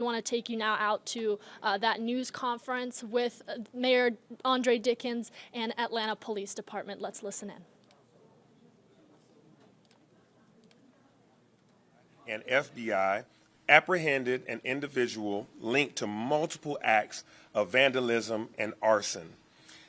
We want to take you now out to that news conference with Mayor Andre Dickens and Atlanta Police Department. Let's listen in. And FBI apprehended an individual linked to multiple acts of vandalism and arson.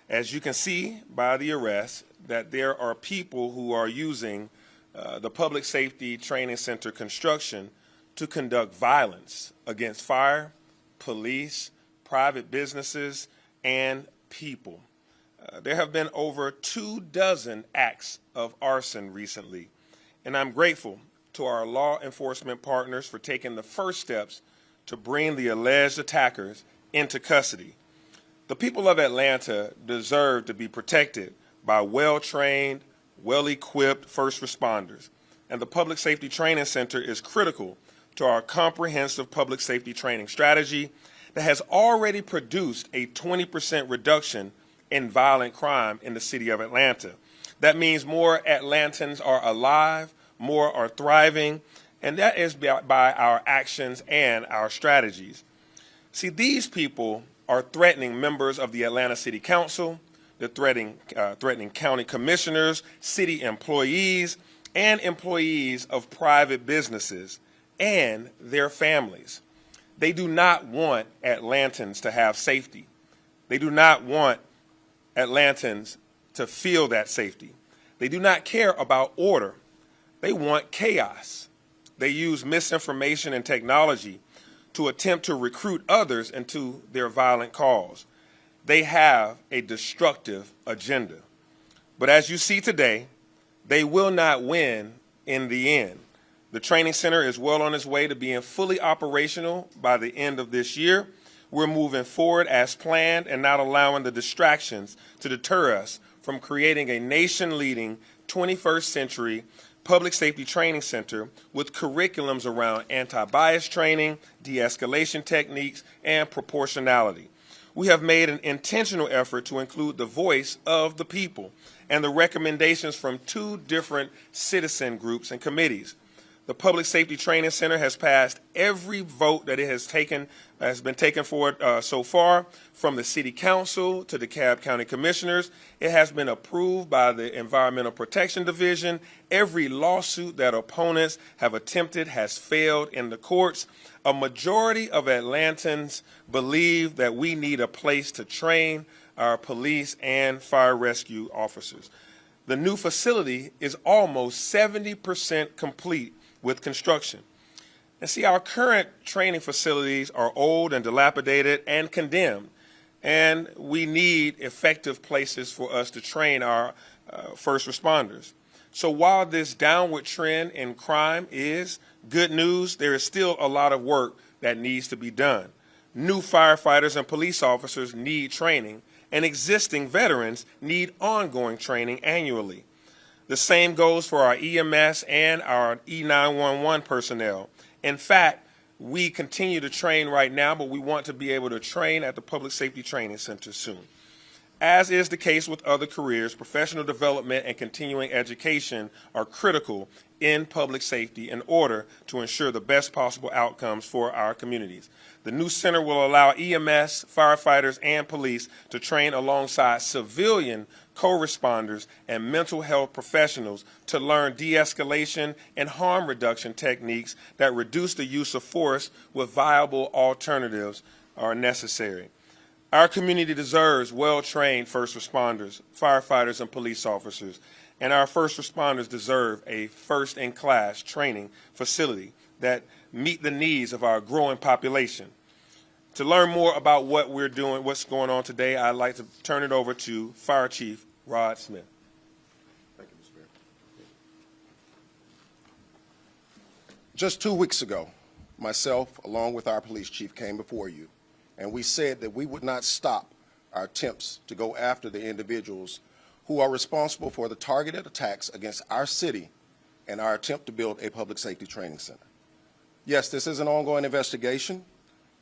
As you can see by the arrest, that there are people who are using the Public Safety Training Center construction to conduct violence against fire, police, private businesses, and people. There have been over 24 acts of arson recently, and I'm grateful to our law enforcement partners for taking the first steps to bring the alleged attackers into custody. The people of Atlanta deserve to be protected by well-trained, well-equipped first responders, and the Public Safety Training Center is critical to our comprehensive public safety training strategy that has already produced a 20% reduction in violent crime in the city of Atlanta. That means more Atlantans are alive, more are thriving, and that is by our actions and our strategies. See, these people are threatening members of the Atlanta City Council, they're threatening county commissioners, city employees, and employees of private businesses and their families. They do not want Atlantans to have safety. They do not want Atlantans to feel that safety. They do not care about order. They want chaos. They use misinformation and technology to attempt to recruit others into their violent cause. They have a destructive agenda. But as you see today, they will not win in the end. The training center is well on its way to being fully operational by the end of this year. We're moving forward as planned and not allowing the distractions to deter us from creating a nation-leading 21st century public safety training center with curriculums around anti-bias training, de-escalation techniques, and proportionality. We have made an intentional effort to include the voice of the people and the recommendations from 2 different citizen groups and committees. The Public Safety Training Center has passed every vote that it has been taken for it so far, from the City Council to the DeKalb County Commissioners. It has been approved by the Environmental Protection Division. Every lawsuit that opponents have attempted has failed in the courts. A majority of Atlantans believe that we need a place to train our police and fire rescue officers. The new facility is almost 70% complete with construction. And see, our current training facilities are old and dilapidated and condemned, and we need effective places for us to train our first responders. So while this downward trend in crime is good news, there is still a lot of work that needs to be done. New firefighters and police officers need training, and existing veterans need ongoing training annually. The same goes for our EMS and our E911 personnel. In fact, we continue to train right now, but we want to be able to train at the Public Safety Training Center soon. As is the case with other careers, professional development and continuing education are critical in public safety in order to ensure the best possible outcomes for our communities. The new center will allow EMS, firefighters, and police to train alongside civilian co-responders and mental health professionals to learn de-escalation and harm reduction techniques that reduce the use of force with viable alternatives are necessary. Our community deserves well-trained first responders, firefighters, and police officers, and our first responders deserve a first-in-class training facility that meet the needs of our growing population. To learn more about what we're doing, what's going on today, I'd like to turn it over to Fire Chief Rod Smith. Thank you, Mr. Mayor. Just 2 weeks ago, myself, along with our police chief, came before you, and we said that we would not stop our attempts to go after the individuals who are responsible for the targeted attacks against our city and our attempt to build a public safety training center. Yes, this is an ongoing investigation,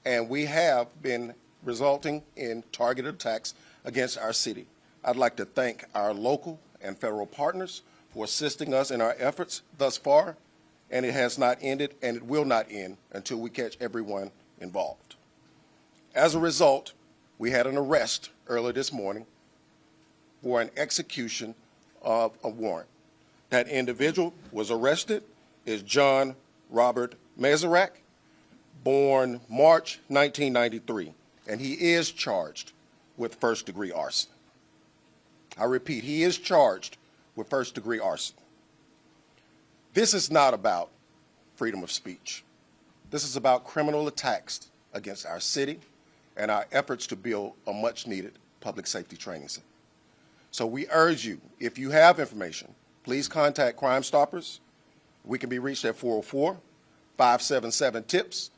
and we have been resulting in targeted attacks against our city. I'd like to thank our local and federal partners for assisting us in our efforts thus far, and it has not ended, and it will not end until we catch everyone involved. As a result, we had an arrest earlier this morning for an execution of a warrant. That individual was arrested is John Robert Mazarak, born March 1993, and he is charged with first-degree arson. I repeat, he is charged with first-degree arson. This is not about freedom of speech. This is about criminal attacks against our city and our efforts to build a much-needed public safety training center. So we urge you, if you have information, please contact Crime Stoppers. We can be reached at 404-577-TIPS,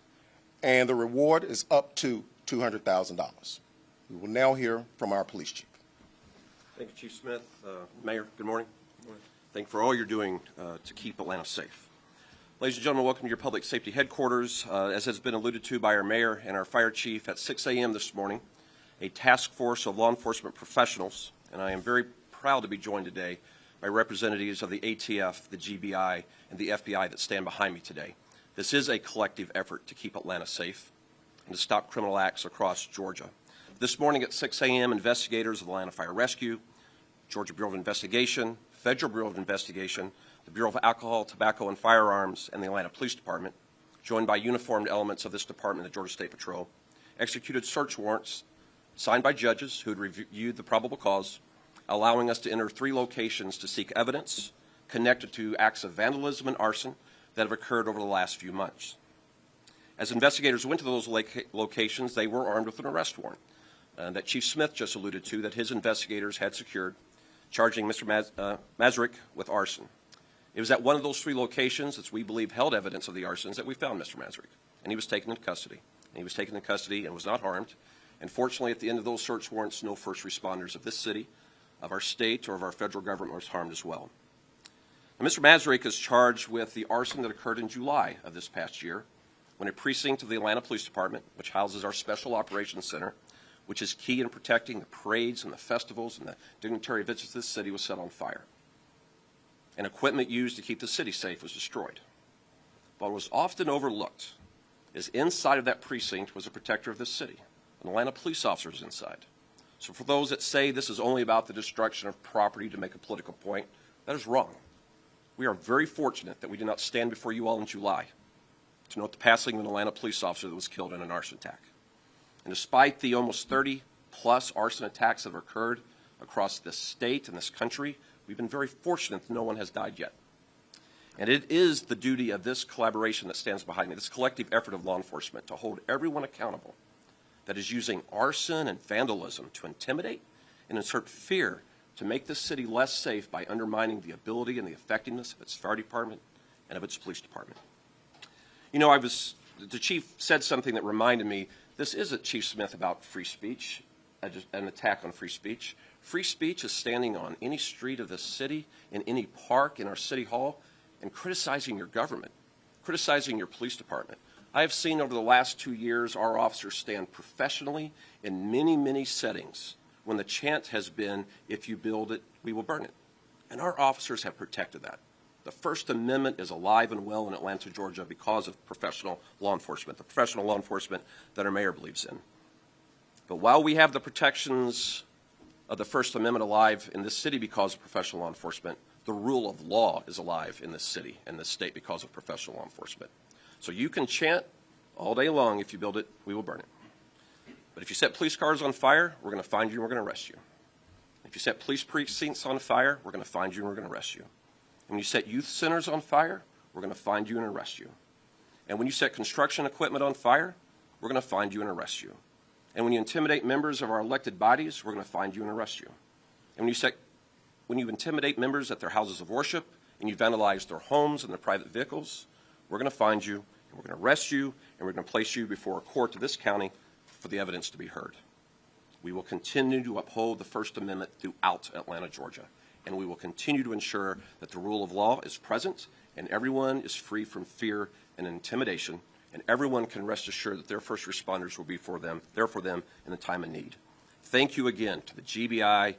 and the reward is up to $200,000. We will now hear from our police chief. Thank you, Chief Smith. Mayor, good morning. Thank you for all you're doing to keep Atlanta safe. Ladies and gentlemen, welcome to your public safety headquarters. As has been alluded to by our mayor and our fire chief, at 6 a.m. this morning, a task force of law enforcement professionals, and I am very proud to be joined today by representatives of the ATF, the GBI, and the FBI that stand behind me today. This is a collective effort to keep Atlanta safe and to stop criminal acts across Georgia. This morning at 6 a.m., investigators of the Atlanta Fire Rescue, Georgia Bureau of Investigation, Federal Bureau of Investigation, the Bureau of Alcohol, Tobacco, and Firearms, and the Atlanta Police Department, joined by uniformed elements of this department, the Georgia State Patrol, executed search warrants signed by judges who had reviewed the probable cause, allowing us to enter 3 locations to seek evidence connected to acts of vandalism and arson that have occurred over the last few months. As investigators went to those locations, they were armed with an arrest warrant that Chief Smith just alluded to, that his investigators had secured, charging Mr. Mazarak with arson. It was at one of those 3 locations that we believe held evidence of the arsons that we found Mr. Mazarak, and he was taken into custody. And he was taken into custody and was not harmed. And fortunately, at the end of those search warrants, no first responders of this city, of our state, or of our federal government was harmed as well. Now, Mr. Mazarak is charged with the arson that occurred in July of this past year, when a precinct of the Atlanta Police Department, which houses our Special Operations Center, which is key in protecting the parades and the festivals and the dignitary visits to this city, was set on fire. And equipment used to keep the city safe was destroyed. What was often overlooked is inside of that precinct was a protector of this city. An Atlanta police officer was inside. So for those that say this is only about the destruction of property to make a political point, that is wrong. We are very fortunate that we did not stand before you all in July to note the passing of an Atlanta police officer that was killed in an arson attack. And despite the almost 30-plus arson attacks that have occurred across this state and this country, we've been very fortunate that no one has died yet. And it is the duty of this collaboration that stands behind me, this collective effort of law enforcement, to hold everyone accountable that is using arson and vandalism to intimidate and insert fear to make this city less safe by undermining the ability and the effectiveness of its fire department and of its police department. You know, the chief said something that reminded me, this isn't, Chief Smith, about free speech, an attack on free speech. Free speech is standing on any street of this city, in any park, in our city hall, and criticizing your government, criticizing your police department. I have seen over the last 2 years our officers stand professionally in many, many settings when the chant has been, if you build it, we will burn it. And our officers have protected that. The First Amendment is alive and well in Atlanta, Georgia because of professional law enforcement, the professional law enforcement that our mayor believes in. But while we have the protections of the First Amendment alive in this city because of professional law enforcement, the rule of law is alive in this city and this state because of professional law enforcement. So you can chant all day long, if you build it, we will burn it. But if you set police cars on fire, we're going to find you and we're going to arrest you. If you set police precincts on fire, we're going to find you and we're going to arrest you. And when you set youth centers on fire, we're going to find you and arrest you. And when you set construction equipment on fire, we're going to find you and arrest you. And when you intimidate members of our elected bodies, we're going to find you and arrest you. And when you intimidate members at their houses of worship and you vandalize their homes and their private vehicles, we're going to find you and we're going to arrest you and we're going to place you before a court of this county for the evidence to be heard. We will continue to uphold the First Amendment throughout Atlanta, Georgia, and we will continue to ensure that the rule of law is present and everyone is free from fear and intimidation, and everyone can rest assured that their first responders will be there for them in the time of need. Thank you again to the GBI,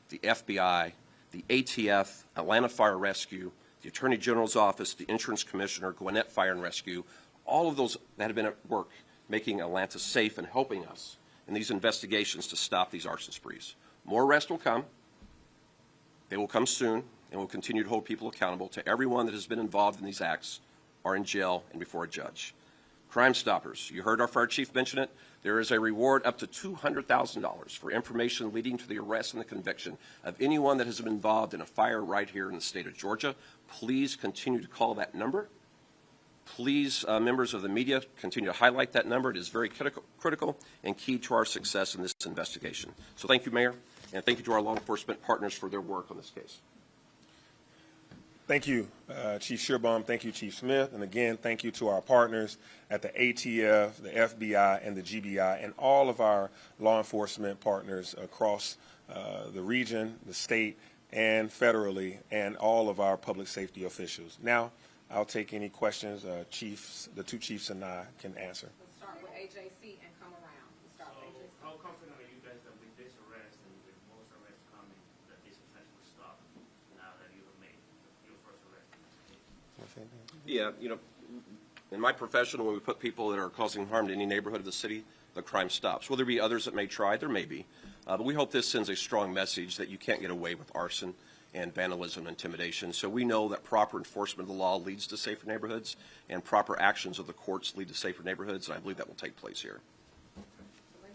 the FBI, the ATF, Atlanta Fire Rescue, the Attorney General's Office, the Insurance Commissioner, Gwinnett Fire and Rescue, all of those that have been at work making Atlanta safe and helping us in these investigations to stop these arson sprees. More arrests will come. They will come soon, and we'll continue to hold people accountable. To everyone that has been involved in these acts are in jail and before a judge. Crime Stoppers, you heard our fire chief mention it. There is a reward up to $200,000 for information leading to the arrest and the conviction of anyone that has been involved in a fire right here in the state of Georgia. Please continue to call that number. Please, members of the media, continue to highlight that number. It is very critical and key to our success in this investigation. So thank you, Mayor, and thank you to our law enforcement partners for their work on this case. Thank you, Chief Shearbaum. Thank you, Chief Smith. And again, thank you to our partners at the ATF, the FBI, and the GBI, and all of our law enforcement partners across the region, the state, and federally, and all of our public safety officials. Now, I'll take any questions chiefs, the two chiefs and I can answer. Let's start with AJC and come around. Let's start with AJC. How confident are you guys that with this arrest and with most arrests coming, that this offense will stop now that you have made your first arrest in this case? Yeah, you know, in my profession, when we put people that are causing harm to any neighborhood of the city, the crime stops. Will there be others that may try? There may be. But we hope this sends a strong message that you can't get away with arson and vandalism and intimidation. So we know that proper enforcement of the law leads to safer neighborhoods, and proper actions of the courts lead to safer neighborhoods, and I believe that will take place here.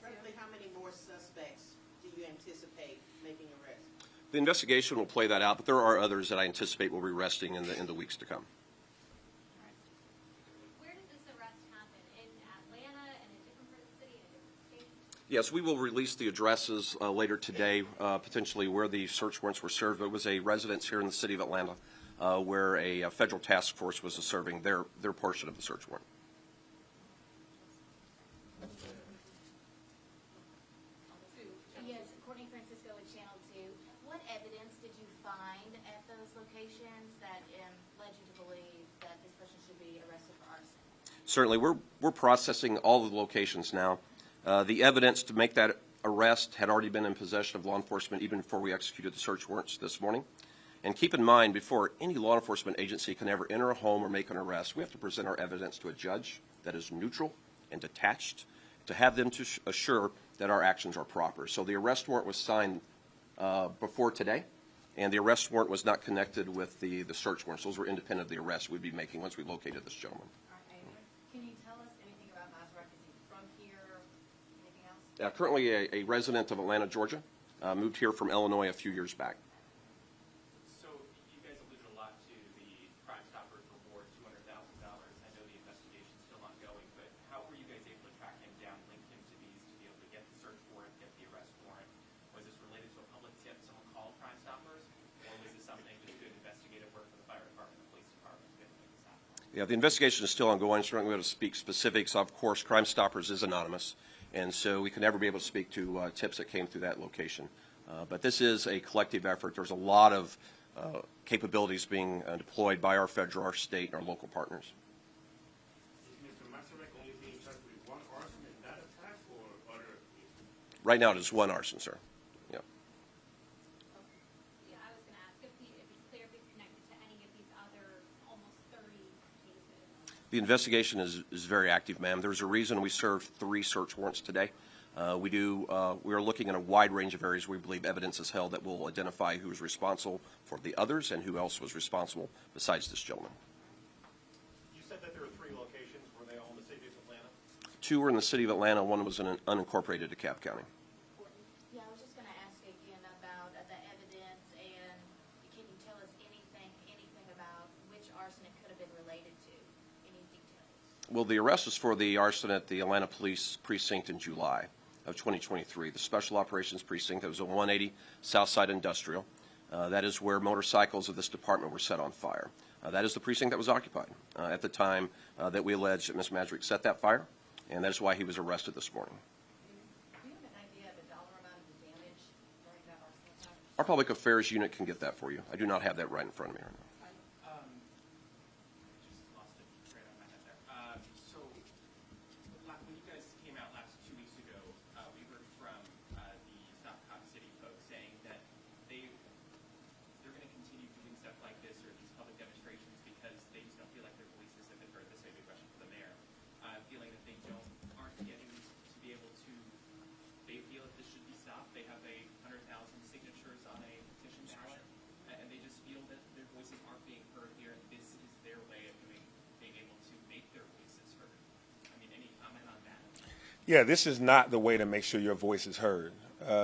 Roughly how many more suspects do you anticipate making arrests? The investigation will play that out, but there are others that I anticipate will be arresting in the weeks to come. Where did this arrest happen? In Atlanta, in a different part of the city, in a different state? Yes, we will release the addresses later today, potentially where the search warrants were served. It was a residence here in the city of Atlanta where a federal task force was serving their portion of the search warrant. Yes, Courtney Francisco with Channel 2. What evidence did you find at those locations that led you to believe that this person should be arrested for arson? Certainly, we're processing all of the locations now. The evidence to make that arrest had already been in possession of law enforcement even before we executed the search warrants this morning. And keep in mind, before any law enforcement agency can ever enter a home or make an arrest, we have to present our evidence to a judge that is neutral and detached to have them to assure that our actions are proper. So the arrest warrant was signed before today, and the arrest warrant was not connected with the search warrants. Those were independent of the arrest we'd be making once we located this gentleman. Can you tell us anything about Mazrak? Is he from here? Anything else? Currently a resident of Atlanta, Georgia, moved here from Illinois a few years back. So you guys alluded a lot to the Crime Stoppers reward, $200,000. I know the investigation's still ongoing, but how were you guys able to track him down, link him to these, to be able to get the search warrant, get the arrest warrant? Was this related to a public tip, someone called Crime Stoppers, or was this something just good investigative work for the fire department, the police department to be able to make this happen? Yeah, the investigation is still ongoing. So we're not going to be able to speak specifics. Of course, Crime Stoppers is anonymous, and so we can never be able to speak to tips that came through that location. But this is a collective effort. There's a lot of capabilities being deployed by our federal, our state, and our local partners. Is Mr. Mazurek only being charged with one arson in that attack or other? Right now, it is one arson, sir. Yeah. Yeah, I was going to ask if it's clear if he's connected to any of these other almost 30 cases. The investigation is very active, ma'am. There's a reason we served 3 search warrants today. We are looking in a wide range of areas where we believe evidence is held that will identify who is responsible for the others and who else was responsible besides this gentleman. You said that there were 3 locations. Were they all in the city of Atlanta? 2 were in the city of Atlanta. 1 was in an unincorporated DeKalb County. Yeah, I was just going to ask again about the evidence, and can you tell us anything about which arson it could have been related to? Any details? Well, the arrest was for the arson at the Atlanta Police Precinct in July of 2023. The Special Operations Precinct, that was a 180 Southside Industrial. That is where motorcycles of this department were set on fire. That is the precinct that was occupied at the time that we allege that Ms. Mazurek set that fire, and that is why he was arrested this morning. Do you have an idea of the dollar amount of the damage during that arson attack? Our Public Affairs Unit can get that for you. I do not have that right in front of me right now. Just lost it straight out of my head there. So when you guys came out last 2 weeks ago, we heard from the South Cotton City folks saying that they're going to continue doing stuff like this or these public demonstrations because they just don't feel like their voices have been heard. This may be a question for the mayor. Feeling that they aren't Yeah, this is not the way to make sure your voice is heard.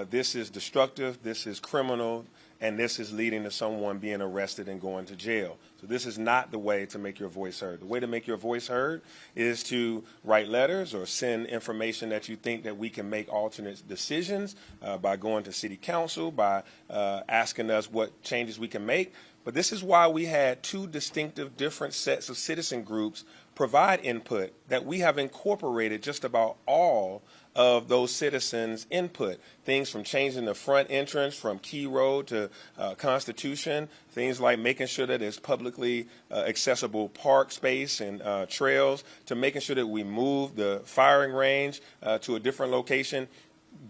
This is destructive, this is criminal, and this is leading to someone being arrested and going to jail. So this is not the way to make your voice heard. The way to make your voice heard is to write letters or send information that you think that we can make alternate decisions by going to city council, by asking us what changes we can make. But this is why we had two distinctive different sets of citizen groups provide input that we have incorporated just about all of those citizens' input. Things from changing the front entrance from Key Road to Constitution, things like making sure that there's publicly accessible park space and trails, to making sure that we move the firing range to a different location.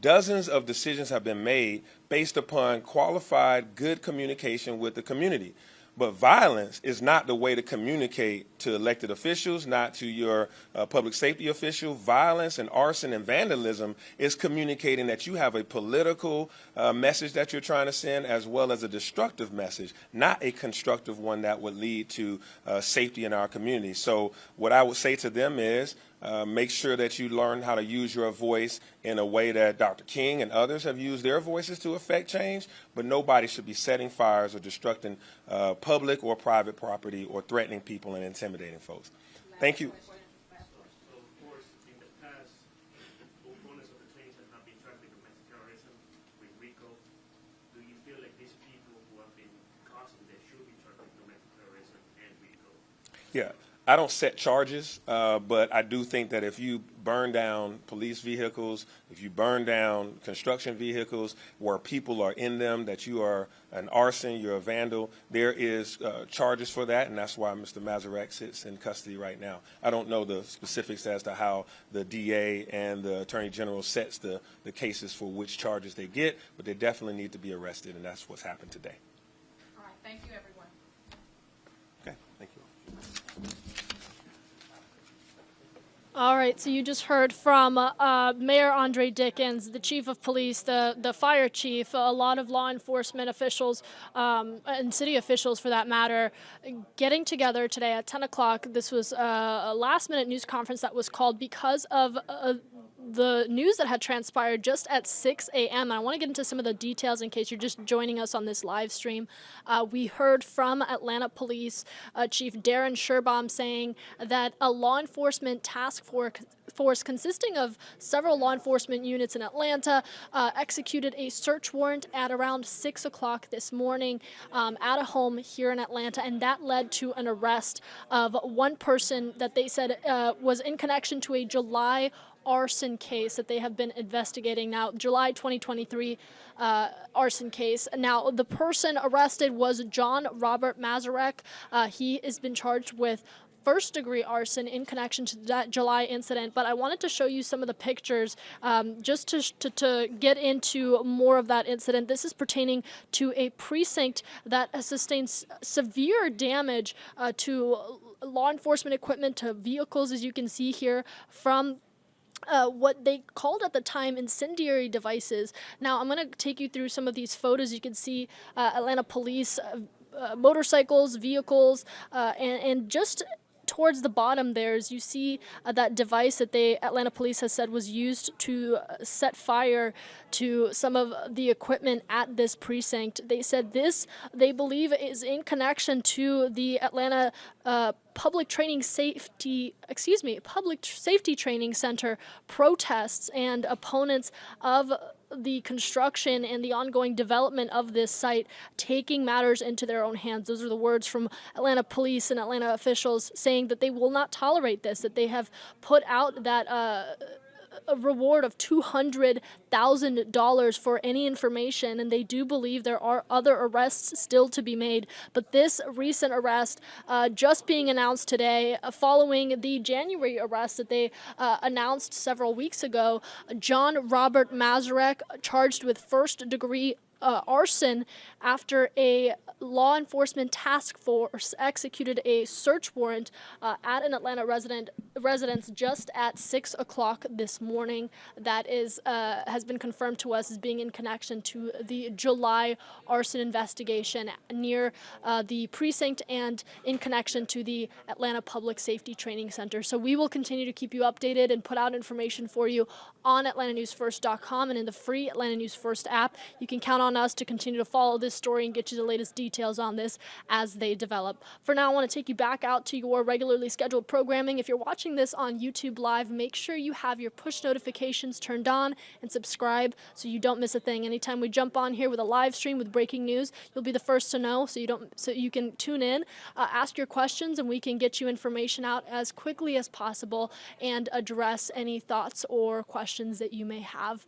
Dozens of decisions have been made based upon qualified, good communication with the community. But violence is not the way to communicate to elected officials, not to your public safety official. Violence and arson and vandalism is communicating that you have a political message that you're trying to send, as well as a destructive message, not a constructive one that would lead to safety in our community. So what I would say to them is, make sure that you learn how to use your voice in a way that Dr. King and others have used their voices to affect change, but nobody should be setting fires or destructing public or private property or threatening people and intimidating folks. Thank you. So, of course, in the past, opponents of the claims have been charged with domestic terrorism, with RICO. Do you feel like these people who have been causing this should be charged with domestic terrorism and RICO? Yeah. I don't set charges, but I do think that if you burn down police vehicles, if you burn down construction vehicles where people are in them, that you are an arson, you're a vandal, there is charges for that, and that's why Mr. Mazurek sits in custody right now. I don't know the specifics as to how the DA and the Attorney General sets the cases for which charges they get, but they definitely need to be arrested, and that's what's happened today. All right, thank you, everyone. Okay, thank you. All right, so you just heard from Mayor Andre Dickens, the chief of police, the fire chief, a lot of law enforcement officials and city officials, for that matter, getting together today at 10 o'clock. This was a last-minute news conference that was called because of the news that had transpired just at 6 a.m. I want to get into some of the details in case you're just joining us on this live stream. We heard from Atlanta Police Chief Darren Sherbaum saying that a law enforcement task force consisting of several law enforcement units in Atlanta executed a search warrant at around 6 o'clock this morning at a home here in Atlanta, and that led to an arrest of one person that they said was in connection to a July arson case that they have been investigating now, July 2023 arson case. Now, the person arrested was John Robert Mazurek. He has been charged with first-degree arson in connection to that July incident, but I wanted to show you some of the pictures just to get into more of that incident. This is pertaining to a precinct that has sustained severe damage to law enforcement equipment, to vehicles, as you can see here, from what they called at the time incendiary devices. Now, I'm going to take you through some of these photos. You can see Atlanta police motorcycles, vehicles, and just towards the bottom there, as you see that device that Atlanta Police has said was used to set fire to some of the equipment at this precinct. They said this, they believe, is in connection to the Atlanta Public Safety Training Center protests and opponents of the construction and the ongoing development of this site taking matters into their own hands. Those are the words from Atlanta police and Atlanta officials saying that they will not tolerate this, that they have put out that a reward of $200,000 for any information, and they do believe there are other arrests still to be made. But this recent arrest just being announced today, following the January arrest that they announced several weeks ago, John Robert Mazurek, charged with first-degree arson after a law enforcement task force executed a search warrant at an Atlanta residence just at 6 o'clock this morning. That is has been confirmed to us as being in connection to the July arson investigation near the precinct and in connection to the Atlanta Public Safety Training Center. So we will continue to keep you updated and put out information for you on AtlantaNewsFirst.com and in the free Atlanta News First app. You can count on us to continue to follow this story and get you the latest details on this as they develop. For now, I want to take you back out to your regularly scheduled programming. If you're watching this on YouTube Live, make sure you have your push notifications turned on and subscribe so you don't miss a thing. Anytime we jump on here with a live stream with breaking news, you'll be the first to know, so you can tune in, ask your questions, and we can get you information out as quickly as possible and address any thoughts or questions that you may have.